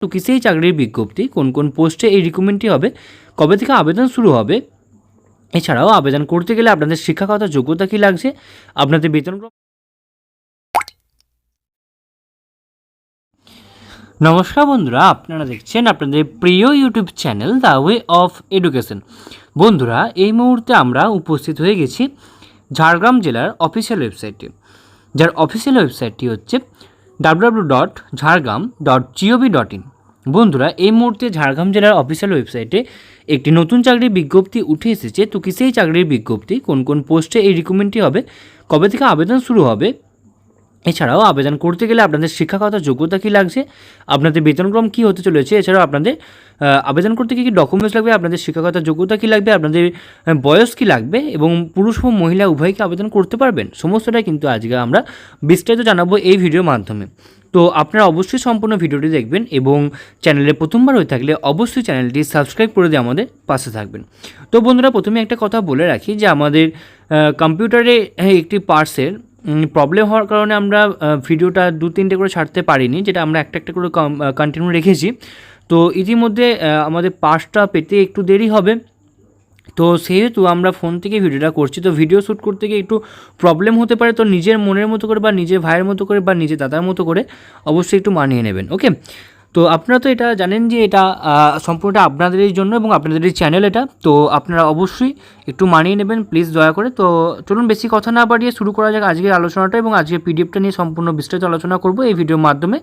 তো কিসেই চাকরির বিজ্ঞপ্তি, কোন কোন পোস্টে এই রিক্রুটমেন্টটি হবে, কবে থেকে আবেদন শুরু হবে, এছাড়াও আবেদন করতে গেলে আপনাদের শিক্ষাগত যোগ্যতা কী লাগছে, আপনাদের বেতন। নমস্কার বন্ধুরা, আপনারা দেখছেন আপনাদের প্রিয় YouTube channel the way of education. বন্ধুরা, এই মুহূর্তে আমরা উপস্থিত হয়ে গেছি ঝাড়গ্রাম জেলার অফিসিয়াল ওয়েবসাইটে, যার অফিসিয়াল ওয়েবসাইটটি হচ্ছে www.jhargram.gov.in। বন্ধুরা, এই মুহূর্তে ঝাড়গ্রাম জেলার অফিসিয়াল ওয়েবসাইটে একটি নতুন চাকরির বিজ্ঞপ্তি উঠে এসেছে। তো কিসেই চাকরির বিজ্ঞপ্তি, কোন কোন পোস্টে এই রিক্রুটমেন্টটি হবে, কবে থেকে আবেদন শুরু হবে, এছাড়াও আবেদন করতে গেলে আপনাদের শিক্ষাগত যোগ্যতা কী লাগছে, আপনাদের বেতনক্রম কী হতে চলেছে, এছাড়াও আপনাদের আবেদন করতে কী কী ডকুমেন্টস লাগবে, আপনাদের শিক্ষাগত যোগ্যতা কী লাগবে, আপনাদের বয়স কী লাগবে এবং পুরুষ ও মহিলা উভয়কে আবেদন করতে পারবেন, সমস্তটাই কিন্তু আজকে আমরা বিস্তারিত জানাবো এই ভিডিওর মাধ্যমে। তো আপনারা অবশ্যই সম্পূর্ণ ভিডিওটি দেখবেন এবং চ্যানেলে প্রথমবার হয়ে থাকলে অবশ্যই চ্যানেলটি সাবস্ক্রাইব করে দিয়ে আমাদের পাশে থাকবেন। তো বন্ধুরা, প্রথমে একটা কথা বলে রাখি যে আমাদের কম্পিউটারে একটি পার্টসের প্রবলেম হওয়ার কারণে আমরা ভিডিওটা 2-3টে করে ছাড়তে পারিনি, যেটা আমরা একটা করে কন্টিনিউ রেখেছি। তো ইতিমধ্যে আমাদের পার্টসটা পেতে একটু দেরি হবে, তো সেহেতু আমরা ফোন থেকে ভিডিওটা করছি। তো ভিডিও শ্যুট করতে গিয়ে একটু প্রবলেম হতে পারে, তো নিজের মনের মতো করে বা নিজের ভাইয়ের মতো করে বা নিজের দাদার মতো করে অবশ্যই একটু মানিয়ে নেবেন, ওকে। তো আপনারা তো এটা জানেন যে এটা সম্পূর্ণটা আপনাদেরই জন্য এবং আপনাদেরই চ্যানেল এটা, তো আপনারা অবশ্যই একটু মানিয়ে নেবেন প্লিজ, দয়া করে। তো চলুন বেশি কথা না বাড়িয়ে শুরু করা যাক আজকের আলোচনাটা, এবং আজকের পিডিএফটা নিয়ে সম্পূর্ণ বিস্তারিত আলোচনা করব এই ভিডিওর মাধ্যমে।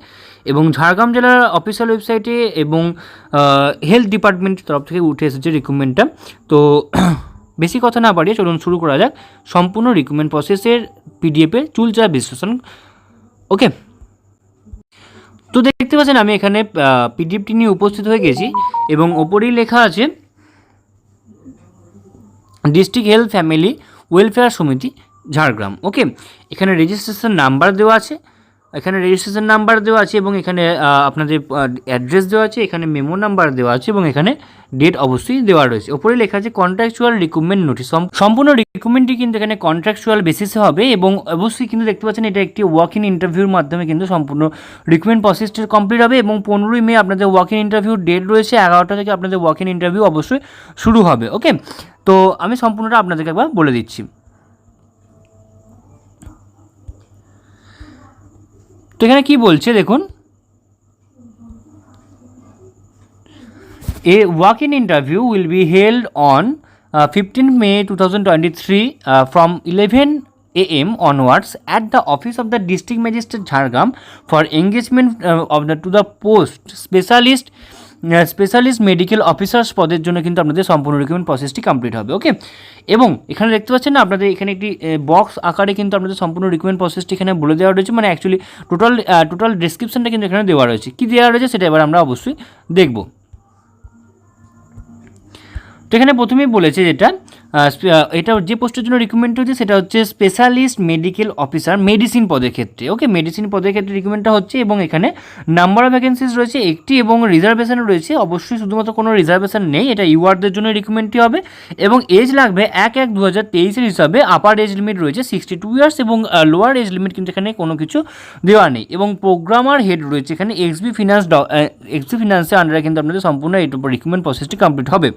এবং ঝাড়গ্রাম জেলার অফিসিয়াল ওয়েবসাইটে এবং হেলথ ডিপার্টমেন্টের তরফ থেকে উঠে এসেছে রিক্রুটমেন্টটা। তো বেশি কথা না বাড়িয়ে চলুন শুরু করা যাক সম্পূর্ণ রিক্রুটমেন্ট প্রসেসের পিডিএফের চুলচেরা বিশ্লেষণ, ওকে। তো দেখতে পাচ্ছেন আমি এখানে পিডিএফটি নিয়ে উপস্থিত হয়ে গেছি এবং ওপরেই লেখা আছে ডিস্ট্রিক্ট হেলথ ফ্যামিলি ওয়েলফেয়ার সমিতি ঝাড়গ্রাম, ওকে। এখানে রেজিস্ট্রেশন নাম্বার দেওয়া আছে, এবং এখানে আপনাদের অ্যাড্রেস দেওয়া আছে, এখানে মেমো নাম্বার দেওয়া আছে এবং এখানে ডেট অবশ্যই দেওয়া রয়েছে। ওপরে লেখা আছে কন্ট্রাকচুয়াল রিক্রুটমেন্ট নোটিশ। সম্পূর্ণ রিক্রুটমেন্টটি কিন্তু এখানে কন্ট্রাকচুয়াল বেসিসে হবে এবং অবশ্যই কিন্তু দেখতে পাচ্ছেন এটা একটি ওয়াক ইন ইন্টারভিউর মাধ্যমে কিন্তু সম্পূর্ণ রিক্রুটমেন্ট প্রসেসটি কমপ্লিট হবে এবং 15ই মে আপনাদের ওয়াক ইন ইন্টারভিউর ডেট রয়েছে, 11টা থেকে আপনাদের ওয়াক ইন ইন্টারভিউ অবশ্যই শুরু হবে, ওকে। তো আমি সম্পূর্ণটা আপনাদেরকে একবার বলে দিচ্ছি। তো এখানে কি বলছে দেখুন, A walk-in interview will be held on 15 May 2023 from 11 a.m. onwards at the office of the District Magistrate Jhargram for engagement to the post specialist medical officers পদের জন্য কিন্তু আপনাদের সম্পূর্ণ রিক্রুটমেন্ট প্রসেসটি কমপ্লিট হবে, ওকে। এবং এখানে দেখতে পাচ্ছেন না আপনাদের এখানে একটি বক্স আকারে কিন্তু আপনাদের সম্পূর্ণ রিক্রুটমেন্ট প্রসেসটি এখানে বলে দেওয়া রয়েছে, মানে অ্যাকচুয়ালি টোটাল ডেসক্রিপশনটা কিন্তু এখানে দেওয়া রয়েছে। কী দেওয়া রয়েছে সেটা এবার আমরা অবশ্যই দেখব। তো এখানে প্রথমেই বলেছে যেটা এটা যে পোস্টের জন্য রিক্রুটমেন্ট হচ্ছে সেটা হচ্ছে স্পেশালিস্ট মেডিকেল অফিসার মেডিসিন পদের ক্ষেত্রে, ওকে। মেডিসিন পদের ক্ষেত্রে রিক্রুটমেন্টটা হচ্ছে এবং এখানে নাম্বার অফ ভ্যাকেন্সিজ রয়েছে একটি এবং রিজার্ভেশন রয়েছে, অবশ্যই শুধুমাত্র কোনো রিজার্ভেশন নেই, এটা ইউআরদের জন্য রিক্রুটমেন্টটি হবে এবং এজ লাগবে 1/1/2023 হিসাবে। আপার এজ লিমিট রয়েছে 62 ইয়ার্স এবং লোয়ার এজ লিমিট কিন্তু এখানে কোনো কিছু দেওয়া নেই। এবং প্রোগ্রামার হেড রয়েছে এখানে এক্সবি ফিনান্সের আন্ডারে কিন্তু আপনাদের সম্পূর্ণ এই রিক্রুটমেন্ট প্রসেসটি কমপ্লিট হবে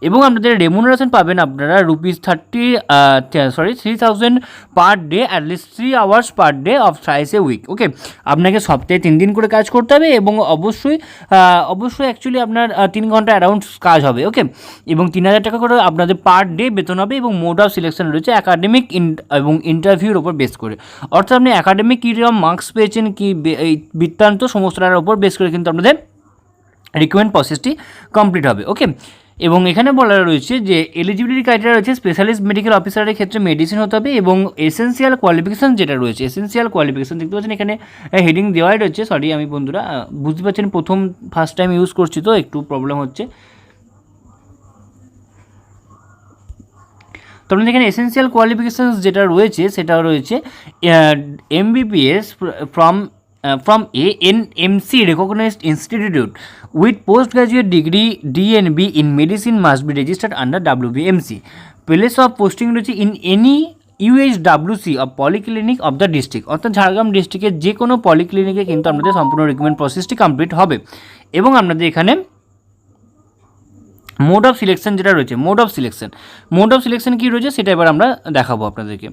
এবং আপনাদের রেমুনারেশন পাবেন আপনারা ₹3000 per day, at least 3 hours per day of thrice a week, okay. আপনাকে সপ্তাহে 3 দিন করে কাজ করতে হবে এবং অবশ্যই অ্যাকচুয়ালি আপনার 3 ঘন্টা অ্যারাউন্ড কাজ হবে, ওকে। এবং 3000 টাকা করে আপনাদের পার ডে বেতন হবে এবং মোড অফ সিলেকশন রয়েছে একাডেমিক এবং ইন্টারভিউর ওপর বেস করে, অর্থাৎ আপনি একাডেমিক কীরকম মার্কস পেয়েছেন কি এই বৃত্তান্ত সমস্তটার ওপর বেস করে কিন্তু আপনাদের রিক্রুটমেন্ট প্রসেসটি কমপ্লিট হবে, ওকে। এবং এখানে বলা রয়েছে যে এলিজিবিলিটি ক্রাইটেরিয়া রয়েছে স্পেশালিস্ট মেডিকেল অফিসারের ক্ষেত্রে মেডিসিন হতে হবে এবং এসেন্সিয়াল কোয়ালিফিকেশান যেটা রয়েছে, এসেন্সিয়াল কোয়ালিফিকেশান দেখতে পাচ্ছেন এখানে হেডিং দেওয়াই রয়েছে। সরি আমি বন্ধুরা বুঝতে পারছেন ফার্স্ট টাইম ইউজ করছি তো একটু প্রবলেম হচ্ছে। তো আপনাদের এখানে এসেন্সিয়াল কোয়ালিফিকেশানস যেটা রয়েছে সেটা রয়েছে MBBS from a NMC recognized institute with postgraduate degree DNB in medicine must be registered under WBMC. Place of posting রয়েছে in any UHWC of polyclinic of the district, অর্থাৎ ঝাড়গ্রাম ডিস্ট্রিক্টের যে কোনো পলিক্লিনিকে কিন্তু আপনাদের সম্পূর্ণ রিক্রুটমেন্ট প্রসেসটি কমপ্লিট হবে। এবং আপনাদের এখানে মোড অফ সিলেকশন যেটা রয়েছে, মোড অফ সিলেকশন কী রয়েছে সেটা এবার আমরা দেখাবো আপনাদেরকে।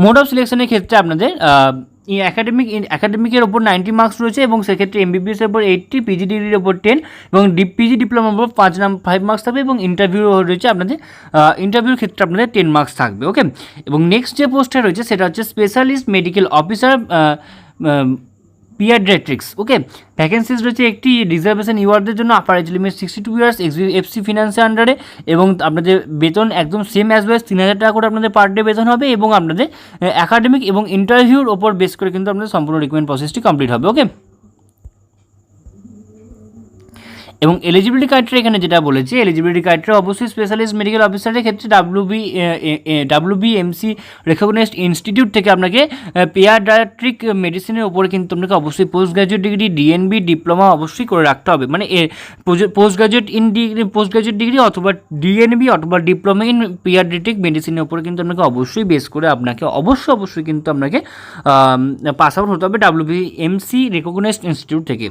মোড অফ সিলেকশনের ক্ষেত্রে আপনাদের একাডেমিকের ওপর 90 মার্কস রয়েছে এবং সেক্ষেত্রে এমবিবিএসের ওপর 80, পিজি ডিগ্রির ওপর 10 এবং পিজি ডিপ্লোমার ওপর 5 মার্কস থাকবে এবং ইন্টারভিউ রয়েছে আপনাদের, ইন্টারভিউর ক্ষেত্রে আপনাদের 10 মার্কস থাকবে। ওকে, এবং নেক্সট যে পোস্টটা রয়েছে সেটা হচ্ছে specialist medical officer paediatrics. Okay, vacancies রয়েছে একটি, রিজার্ভেশন ইউআরদের জন্য upper age limit 62 years, FC ফিনান্সের আন্ডারে, এবং আপনাদের বেতন একদম সেম অ্যাজ ওয়েজ 3000 টাকা করে আপনাদের পার ডে বেতন হবে এবং আপনাদের একাডেমিক এবং ইন্টারভিউর ওপর বেস করে কিন্তু আপনাদের সম্পূর্ণ রিক্রুটমেন্ট প্রসেসটি কমপ্লিট হবে। ওকে, এবং এলিজিবিলিটি ক্রাইটেরিয়া এখানে যেটা বলেছি, এলিজিবিলিটি ক্রাইটেরিয়া অবশ্যই স্পেশালিস্ট মেডিকেল অফিসারের ক্ষেত্রে WBMC রেকগনাইজড ইনস্টিটিউট থেকে আপনাকে পেডিয়াট্রিক মেডিসিনের ওপরে কিন্তু আপনাকে অবশ্যই post graduate degree, DNB diploma অবশ্যই করে রাখতে হবে, মানে পোস্ট গ্রাজুয়েট ডিগ্রি অথবা ডিএনবি অথবা ডিপ্লোমা ইন পেডিয়াট্রিক মেডিসিনের ওপরে কিন্তু আপনাকে অবশ্যই বেস করে আপনাকে অবশ্যই কিন্তু আপনাকে পাস আউট হতে হবে WBMC রেকগনাইজড ইনস্টিটিউট থেকে।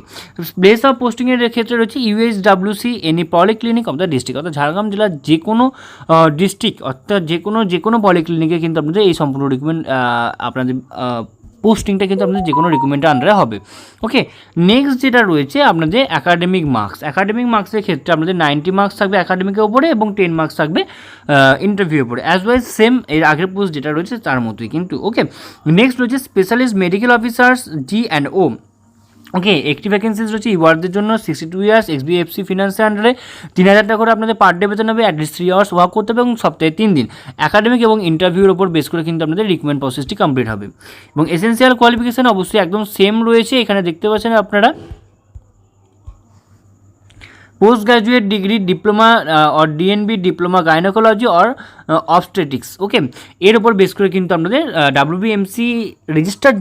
প্লেস অফ পোস্টিংয়ের ক্ষেত্রে রয়েছে UHWC any polyclinic of the district, অর্থাৎ ঝাড়গ্রাম জেলার যে কোনো ডিস্ট্রিক্ট অর্থাৎ যে কোনো পলিক্লিনিকে কিন্তু আপনাদের এই সম্পূর্ণ রিক্রুটমেন্ট আপনাদের পোস্টিংটা কিন্তু আপনাদের যে কোনো রিক্রুটমেন্টের আন্ডারে হবে। ওকে, নেক্সট যেটা রয়েছে আপনাদের একাডেমিক মার্কসের ক্ষেত্রে আপনাদের 90 মার্কস থাকবে একাডেমিকের উপরে এবং 10 মার্কস থাকবে ইন্টারভিউর উপরে, অ্যাজ ওয়েজ সেম এর আগের পোস্ট যেটা রয়েছে তার মতোই কিন্তু। ওকে, নেক্সট রয়েছে স্পেশালিস্ট মেডিকেল অফিসার্স G&O। ওকে, একটি ভ্যাকেন্সিজ রয়েছে ইউআরদের জন্য 62 ইয়ার্স, এফসি ফিনান্সের আন্ডারে 3000 টাকা করে আপনাদের পার ডে বেতন হবে, অ্যাটলিস্ট 3 আওয়ার্স ওয়ার্ক করতে হবে এবং সপ্তাহে 3 দিন। একাডেমিক এবং ইন্টারভিউর ওপর বেস করে কিন্তু আপনাদের রিক্রুটমেন্ট প্রসেসটি কমপ্লিট হবে। এবং এসেন্সিয়াল কোয়ালিফিকেশান অবশ্যই একদম সেম রয়েছে, এখানে দেখতে পাচ্ছেন আপনারা post graduate degree diploma or DNB diploma gynaecology or obstetrics. Okay, এর উপর বেস করে কিন্তু আপনাদের WBMC রেজিস্টার্ড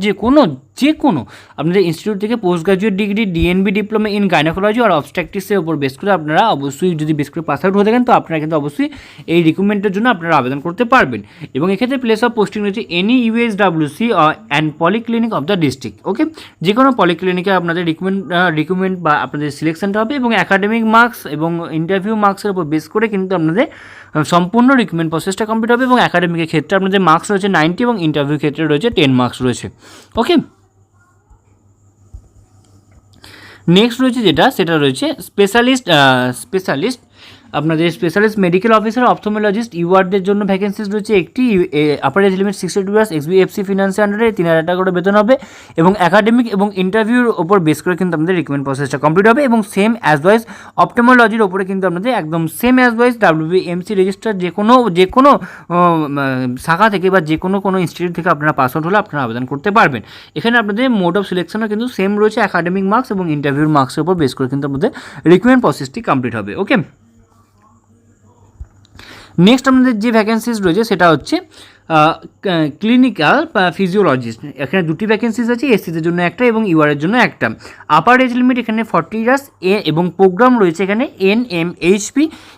যে কোনো আপনাদের ইনস্টিটিউট থেকে post graduate degree DNB diploma in gynaecology আর অবস্ট্রাকটিক্সের উপর বেস করে আপনারা অবশ্যই যদি বেস করে পাস আউট হয়ে থাকেন তো আপনারা কিন্তু অবশ্যই এই রিক্রুটমেন্টের জন্য আপনারা আবেদন করতে পারবেন। এবং এক্ষেত্রে প্লেস অফ পোস্টিং রয়েছে any UHWC and polyclinic of the district. Okay, যে কোনো পলিক্লিনিকে আপনাদের রিক্রুটমেন্ট বা আপনাদের সিলেকশনটা হবে এবং একাডেমিক মার্কস এবং ইন্টারভিউ মার্কসের উপর বেস করে কিন্তু আপনাদের সম্পূর্ণ রিক্রুটমেন্ট প্রসেসটা কমপ্লিট হবে। এবং একাডেমিকের ক্ষেত্রে আপনাদের মার্কস রয়েছে 90 এবং ইন্টারভিউ ক্ষেত্রে রয়েছে 10 মার্কস রয়েছে। ওকে, নেক্সট রয়েছে সেটা রয়েছে স্পেশালিস্ট আপনাদের স্পেশালিস্ট মেডিকেল অফিসার অপথোমোলজিস্ট ইউআরদের জন্য ভ্যাকেন্সিজ রয়েছে একটি, upper age limit 62 years, FC ফিনান্সের আন্ডারে 3000 টাকা করে বেতন হবে এবং একাডেমিক এবং ইন্টারভিউর ওপর বেস করে কিন্তু আপনাদের রিক্রুটমেন্ট প্রসেসটা কমপ্লিট হবে। এবং সেম অ্যাজ ওয়াইজ অপথোমোলজির ওপরে কিন্তু আপনাদের একদম same as wise WBMC register যে কোনো শাখা থেকে বা যে কোনো ইনস্টিটিউট থেকে আপনারা পাস আউট হলে আপনারা আবেদন করতে পারবেন। এখানে আপনাদের মোড অফ সিলেকশনও কিন্তু সেম রয়েছে, একাডেমিক মার্কস এবং ইন্টারভিউর মার্কসের উপর বেস করে কিন্তু আপনাদের রিক্রুটমেন্ট প্রসেসটি কমপ্লিট হবে। ওকে, নেক্সট আমাদের যে ভ্যাকেন্সিজ রয়েছে সেটা হচ্ছে ক্লিনিক্যাল ফিজিওলজিস্ট। এখানে দুটি ভ্যাকেন্সিজ আছে, এসসিদের জন্য একটা এবং ইউআরের জন্য একটা। আপার এজ লিমিট এখানে 40 ইয়ার্স এবং প্রোগ্রাম রয়েছে এখানে NMHP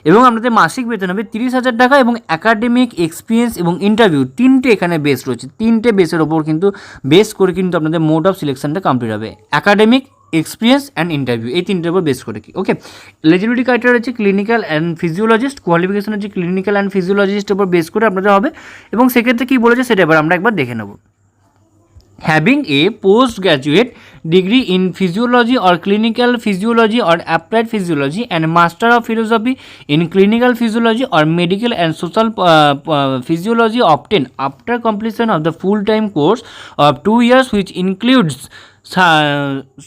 এবং আপনাদের মাসিক বেতন হবে 30,000 টাকা এবং একাডেমিক এক্সপিরিয়েন্স এবং ইন্টারভিউ তিনটে এখানে বেস রয়েছে, তিনটে বেসের ওপর কিন্তু বেস করে কিন্তু আপনাদের মোড অফ সিলেকশনটা কমপ্লিট হবে, একাডেমিক এক্সপিরিয়েন্স অ্যান্ড ইন্টারভিউ এই তিনটের উপর বেস করে কি। ওকে, এলিজিবিলিটি ক্রাইটেরিয়া হচ্ছে ক্লিনিক্যাল অ্যান্ড ফিজিওলজিস্ট, কোয়ালিফিকেশন হচ্ছে ক্লিনিক্যাল অ্যান্ড ফিজিওলজিস্টের উপর বেস করে আপনাদের হবে। এবং সেক্ষেত্রে কী বলেছে সেটা এবার আমরা একবার দেখে নেব। Having a post graduate degree in physiology or clinical physiology or applied physiology and master of philosophy in clinical physiology or medical and social physiology obtained after completion of the full-time course of 2 years which includes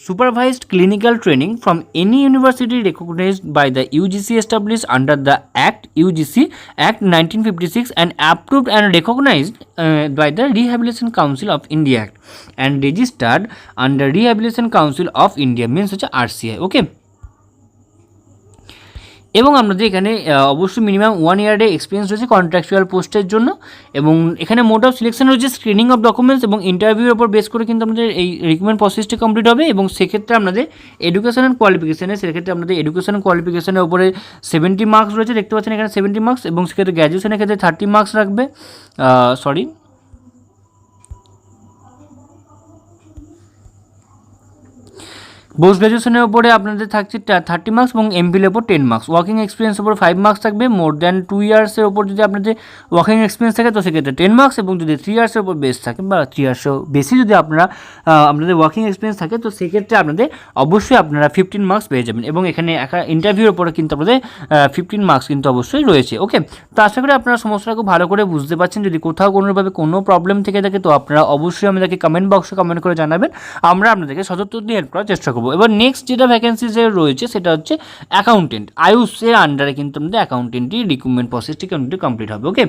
supervised clinical training from any university recognized by the UGC established under the UGC Act 1956 and approved and recognized by the Rehabilitation Council of India Act and registered under Rehabilitation Council of India means হচ্ছে RCI. Okay, এবং আপনাদের এখানে অবশ্যই minimum 1 ইয়ারের experience রয়েছে contractual পোস্টের জন্য। এবং এখানে মোড অফ সিলেকশন রয়েছে স্ক্রিনিং অফ ডকুমেন্টস এবং ইন্টারভিউর উপর বেস করে কিন্তু আমাদের এই রিক্রুটমেন্ট প্রসেসটি কমপ্লিট হবে। এবং সেক্ষেত্রে আপনাদের এডুকেশন অ্যান্ড কোয়ালিফিকেশানে, সেক্ষেত্রে আপনাদের এডুকেশন কোয়ালিফিকেশনের উপরে 70 মার্কস রয়েছে, দেখতে পাচ্ছেন এখানে 70 মার্কস। এবং সেক্ষেত্রে গ্র্যাজুয়েশনের ক্ষেত্রে 30 মার্কস রাখবে, পোস্ট গ্র্যাজুয়েশনের উপরে আপনাদের থাকছে 30 মার্কস এবং এমফিলের উপর 10 মার্কস। ওয়ার্কিং এক্সপিরিয়েন্স উপর 5 মার্কস থাকবে। মোর দ্যান 2 ইয়ার্সের উপর যদি আপনাদের ওয়ার্কিং এক্সপিরিয়েন্স থাকে তো সেক্ষেত্রে 10 মার্কস। এবং যদি 3 ইয়ার্সের উপর বেস থাকে বা 3 ইয়ার্সের বেশি যদি আপনাদের ওয়ার্কিং এক্সপিরিয়েন্স থাকে তো সেক্ষেত্রে আপনাদের অবশ্যই আপনারা 15 মার্কস পেয়ে যাবেন। এবং এখানে ইন্টারভিউর উপরে কিন্তু আপনাদের 15 মার্কস কিন্তু অবশ্যই রয়েছে। ওকে, তো আশা করি আপনারা সমস্যাটা খুব ভালো করে বুঝতে পারছেন। যদি কোথাও কোনোভাবে কোনো প্রবলেম থেকে থাকে তো আপনারা অবশ্যই আমাদেরকে কমেন্ট বক্সে কমেন্ট করে জানাবেন, আমরা আপনাদেরকে সদুত্তর দিয়ে হেল্প করার চেষ্টা করবো। এবার নেক্সট যেটা ভ্যাকেন্সি যে রয়েছে সেটা হচ্ছে অ্যাকাউন্টেন্ট। আয়ুষের আন্ডারে কিন্তু আমাদের অ্যাকাউন্টেন্টই রিক্রুটমেন্ট প্রসেসটি কিন্তু কমপ্লিট হবে। ওকে,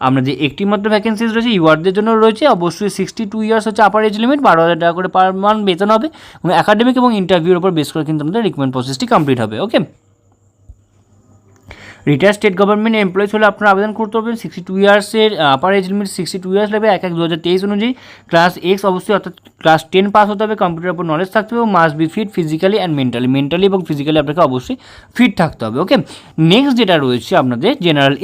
আমাদের একটি মাত্র ভ্যাকেন্সিজ রয়েছে, ইউআরদের জন্য রয়েছে। অবশ্যই 62 ইয়ার্স হচ্ছে আপার এজ লিমিট, 12,000 টাকা করে পার মান্থ বেতন হবে। এবং একাডেমিক এবং ইন্টারভিউর উপর বেস করে কিন্তু আমাদের রিক্রুটমেন্ট প্রসেসটি কমপ্লিট হবে। ওকে, রিটায়ার্ড স্টেট গভর্নমেন্ট এমপ্লয়িজ হলে আপনারা আবেদন করতে হবে। 62 ইয়ার্সের আপার এজ লিমিট 62 ইয়ার্স লাগবে। 1/1/2023 অনুযায়ী ক্লাস এক্স অবশ্যই অর্থাৎ ক্লাস 10 পাস হতে হবে, কম্পিউটারের উপর নলেজ থাকতে হবে, must be fit physically and mentally এবং ফিজিক্যালি আপনাকে অবশ্যই ফিট থাকতে হবে। ওকে, নেক্সট যেটা রয়েছে আপনাদের জেনারেল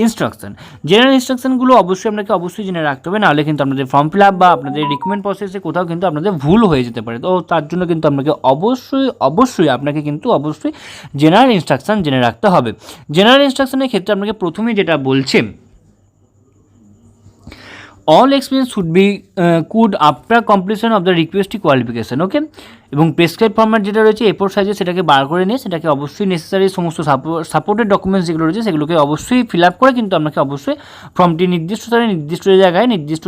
ইনস্ট্রাকশনগুলো অবশ্যই জেনে রাখতে হবে, নাহলে কিন্তু আপনাদের ফর্ম ফিল আপ বা আপনাদের রিক্রুটমেন্ট প্রসেসে কোথাও কিন্তু আপনাদের ভুল হয়ে যেতে পারে। তো তার জন্য কিন্তু আপনাকে অবশ্যই জেনারেল ইনস্ট্রাকশন জেনে রাখতে হবে। জেনারেল ইনস্ট্রাকশনের ক্ষেত্রে আপনাকে প্রথমেই যেটা বলছে, all experience should be could after completion of the requested qualification. ওকে, এবং প্রেসক্রাইব ফরম্যাট যেটা রয়েছে A4 সাইজে সেটাকে বার করে নিয়ে সেটাকে অবশ্যই নেসেসারি সমস্ত সাপোর্টেড ডকুমেন্টস যেগুলো রয়েছে সেগুলোকে অবশ্যই ফিল আপ করে কিন্তু আপনাকে অবশ্যই ফর্মটি নির্দিষ্ট জায়গায় নির্দিষ্ট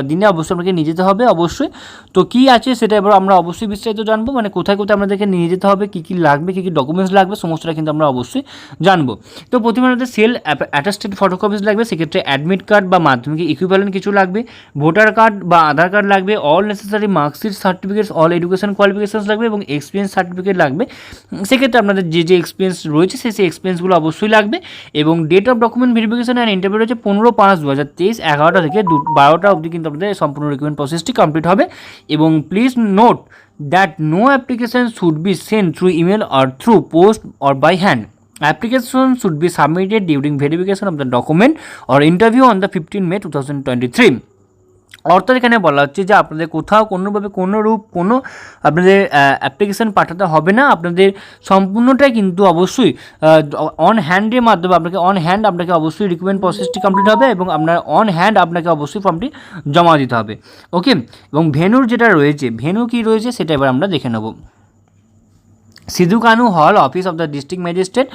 দিনে অবশ্যই আপনাকে নিয়ে যেতে হবে অবশ্যই। তো কী আছে সেটা এবার আমরা অবশ্যই বিস্তারিত জানবো, মানে কোথায় আপনাদেরকে নিয়ে যেতে হবে, কী লাগবে, কী ডকুমেন্টস লাগবে, সমস্তটা কিন্তু আমরা অবশ্যই জানবো। তো প্রথমে আমাদের সেল অ্যাটাস্টেড ফটোকপিস লাগবে, সেক্ষেত্রে অ্যাডমিট কার্ড বা মাধ্যমিক ইকুইভ্যালেন্ট কিছু লাগবে, ভোটার কার্ড বা আধার কার্ড লাগবে, all necessary marksheet certificates, all education qualifications লাগবে এবং এক্সপিরিয়েন্স সার্টিফিকেট লাগবে। সেক্ষেত্রে আপনাদের যে এক্সপিরিয়েন্স রয়েছে সেই এক্সপিরিয়েন্সগুলো অবশ্যই লাগবে। এবং date of document verification and interview রয়েছে 15/5/2023 11টা থেকে 12টা অবধি কিন্তু আপনাদের সম্পূর্ণ রিক্রুটমেন্ট প্রসেসটি কমপ্লিট হবে। এবং please note that no application should be send through email or through post or by hand. Application should be submitted during verification of the document or interview on the 15 May 2023. অর্থাৎ এখানে বলা হচ্ছে যে আপনাদের কোথাও কোনোভাবে কোনো আপনাদের অ্যাপ্লিকেশান পাঠাতে হবে না, আপনাদের সম্পূর্ণটাই কিন্তু অবশ্যই অন হ্যান্ডের মাধ্যমে আপনাকে অবশ্যই রিক্রুটমেন্ট প্রসেসটি কমপ্লিট হবে এবং আপনার অন হ্যান্ড আপনাকে অবশ্যই ফর্মটি জমা দিতে হবে। ওকে, এবং ভেন্যুর যেটা রয়েছে, ভেন্যু কী রয়েছে সেটা এবার আমরা দেখে নেব। সিধু কানু হল, office of the district magistrate,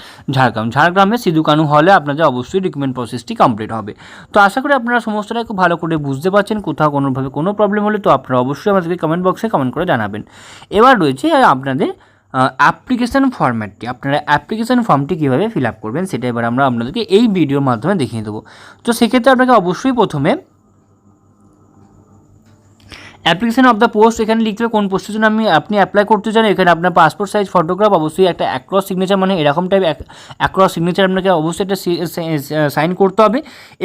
ঝাড়গ্রামে সিধু কানু হলে আপনাদের অবশ্যই রিক্রুটমেন্ট প্রসেসটি কমপ্লিট হবে। তো আশা করি আপনারা সমস্তটাই খুব ভালো করে বুঝতে পারছেন। কোথাও কোনোভাবে কোনো প্রবলেম হলে তো আপনারা অবশ্যই আমাদেরকে কমেন্ট বক্সে কমেন্ট করে জানাবেন। এবার রয়েছে আপনাদের অ্যাপ্লিকেশান ফর্ম্যাটটি, আপনারা অ্যাপ্লিকেশান ফর্মটি কীভাবে ফিল আপ করবেন সেটা এবার আমরা আপনাদেরকে এই ভিডিওর মাধ্যমে দেখিয়ে দেবো। তো সেক্ষেত্রে আপনাকে অবশ্যই প্রথমে অ্যাপ্লিকেশন অফ দ্য পোস্ট এখানে লিখতে হবে কোন পোস্টের জন্য আপনি অ্যাপ্লাই করতে চান। এখানে আপনার পাসপোর্ট সাইজ ফটোগ্রাফ, অবশ্যই একটা অ্যাক্রস সিগনেচার, মানে এরকম টাইপ অ্যাক্রস সিগনেচার আপনাকে অবশ্যই একটা সাইন করতে হবে।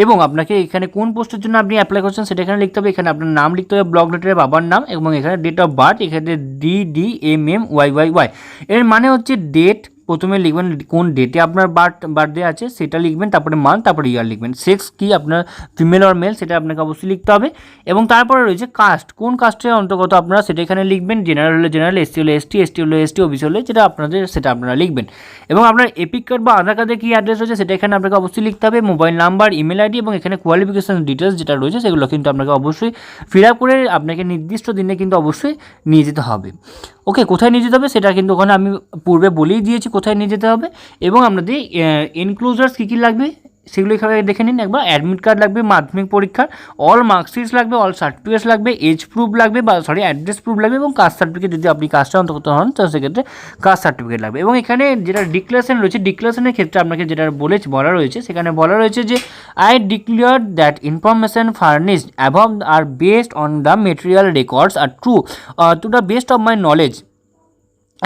এবং আপনাকে এখানে কোন পোস্টের জন্য আপনি অ্যাপ্লাই করছেন সেটা এখানে লিখতে হবে। এখানে আপনার নাম লিখতে হবে, ব্লক লেটারে বাবার নাম, এবং এখানে ডেট অফ বার্থ, এখানে DDMMYYY এর মানে হচ্ছে ডেট। প্রথমে লিখবেন কোন ডেটে আপনার বার্থডে আছে সেটা লিখবেন, তারপরে মান্থ, তারপরে ইয়ার লিখবেন। সেক্স কি আপনার ফিমেল অর মেল সেটা আপনাকে অবশ্যই লিখতে হবে। এবং তারপরে রয়েছে কাস্ট, কোন কাস্টের অন্তর্গত আপনারা সেটা এখানে লিখবেন। জেনারেল হলে জেনারেল, এসটি হলে এসটি, এসটি হলে এসটি, ওবিসি হলে যেটা আপনাদের সেটা আপনারা লিখবেন। এবং আপনার এপিক কার্ড বা আধার কার্ডে কী অ্যাড্রেস রয়েছে সেটা এখানে আপনাকে অবশ্যই লিখতে হবে, মোবাইল নাম্বার, ইমেল আইডি এবং এখানে কোয়ালিফিকেশান ডিটেলস যেটা রয়েছে সেগুলো কিন্তু আপনাকে অবশ্যই ফিল আপ করে আপনাকে নির্দিষ্ট দিনে কিন্তু অবশ্যই নিয়ে যেতে হবে। ওকে, কোথায় নিয়ে যেতে হবে সেটা কিন্তু ওখানে আমি পূর্বে বলেই দিয়েছি কোথায় নিয়ে যেতে হবে। এবং আপনাদের এনক্লোজার্স কী লাগবে সেগুলো এখানে দেখে নিন একবার। অ্যাডমিট কার্ড লাগবে মাধ্যমিক পরীক্ষার, অল মার্কশিটস লাগবে, অল সার্টিফিকেটস লাগবে, এজ প্রুফ লাগবে অ্যাড্রেস প্রুফ লাগবে, এবং কাস্ট সার্টিফিকেট যদি আপনি কাস্টে অন্তর্গত হন তো সেক্ষেত্রে কাস্ট সার্টিফিকেট লাগবে। এবং এখানে যেটা ডিক্লারেশন রয়েছে, ডিক্লারেশনের ক্ষেত্রে আপনাকে যেটা বলা রয়েছে সেখানে বলা রয়েছে যে I declare that information furnished above are based on the material records are to the best of my knowledge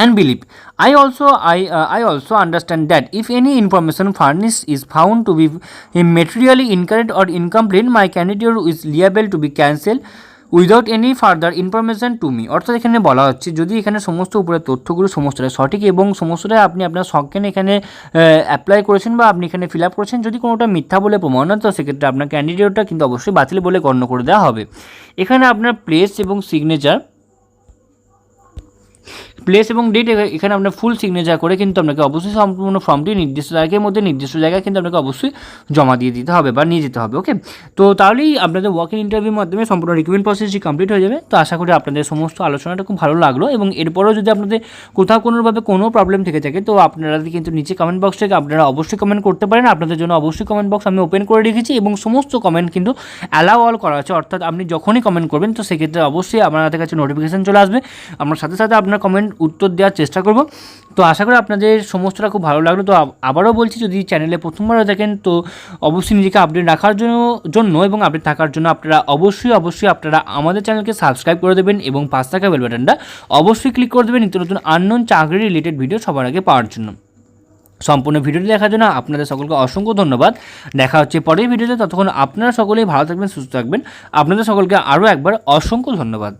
and belief. I also understand that if any information furnished is found to be materially incorrect or incomplete, my candidate is liable to be cancelled without any further information to me. অর্থাৎ এখানে বলা হচ্ছে যদি এখানে সমস্ত উপরে তথ্যগুলো সমস্তটাই সঠিক এবং সমস্তটাই আপনি আপনার সজ্ঞান এখানে অ্যাপ্লাই করেছেন বা আপনি এখানে ফিল আপ করেছেন, যদি কোনোটা মিথ্যা বলে প্রমাণ হয় তো সেক্ষেত্রে আপনার ক্যান্ডিডেটটা কিন্তু অবশ্যই বাতিল বলে গণ্য করে দেওয়া হবে। এখানে আপনার প্লেস এবং ডেট এখানে আপনার ফুল সিগনেচার করে কিন্তু আপনাকে অবশ্যই সম্পূর্ণ ফর্মটি নির্দিষ্ট তারিখের মধ্যে নির্দিষ্ট জায়গায় কিন্তু আপনাকে অবশ্যই জমা দিয়ে দিতে হবে বা নিয়ে যেতে হবে। ওকে, তো তাহলেই আপনাদের ওয়াক ইন ইন্টারভিউর মাধ্যমে সম্পূর্ণ রিক্রুটমেন্ট প্রসেসটি কমপ্লিট হয়ে যাবে। তো আশা করি আপনাদের সমস্ত আলোচনাটা খুব ভালো লাগলো এবং এরপরেও যদি আপনাদের কোথাও কোনোভাবে কোনো প্রবলেম থেকে থাকে তো আপনারা কিন্তু নিচে কমেন্ট বক্স থেকে আপনারা অবশ্যই কমেন্ট করতে পারেন। আপনাদের জন্য অবশ্যই কমেন্ট বক্স আমি ওপেন করে রেখেছি এবং সমস্ত কমেন্ট কিন্তু অ্যালাউ অল করা আছে, অর্থাৎ আপনি যখনই কমেন্ট করবেন তো সেক্ষেত্রে অবশ্যই আপনাদের কাছে নোটিফিকেশান চলে আসবে, আপনার সাথে সাথে আপনার কমেন্ট উত্তর দেওয়ার চেষ্টা করব। তো আশা করি আপনাদের সমস্তটা খুব ভালো লাগলো। তো আবারও বলছি, যদি চ্যানেলে প্রথমবার দেখেন তো অবশ্যই নিজেকে আপডেট রাখার জন্য এবং আপডেট থাকার জন্য আপনারা অবশ্যই আপনারা আমাদের চ্যানেলকে সাবস্ক্রাইব করে দেবেন এবং পাশ থাকা বেল বাটনটা অবশ্যই ক্লিক করে দেবেন নিত্য নতুন আননোন চাকরি রিলেটেড ভিডিও সবার আগে পাওয়ার জন্য। সম্পূর্ণ ভিডিওটি দেখার জন্য আপনাদের সকলকে অসংখ্য ধন্যবাদ। দেখা হচ্ছে পরের ভিডিওতে, ততক্ষণ আপনারা সকলেই ভালো থাকবেন, সুস্থ থাকবেন। আপনাদের সকলকে আরও একবার অসংখ্য ধন্যবাদ।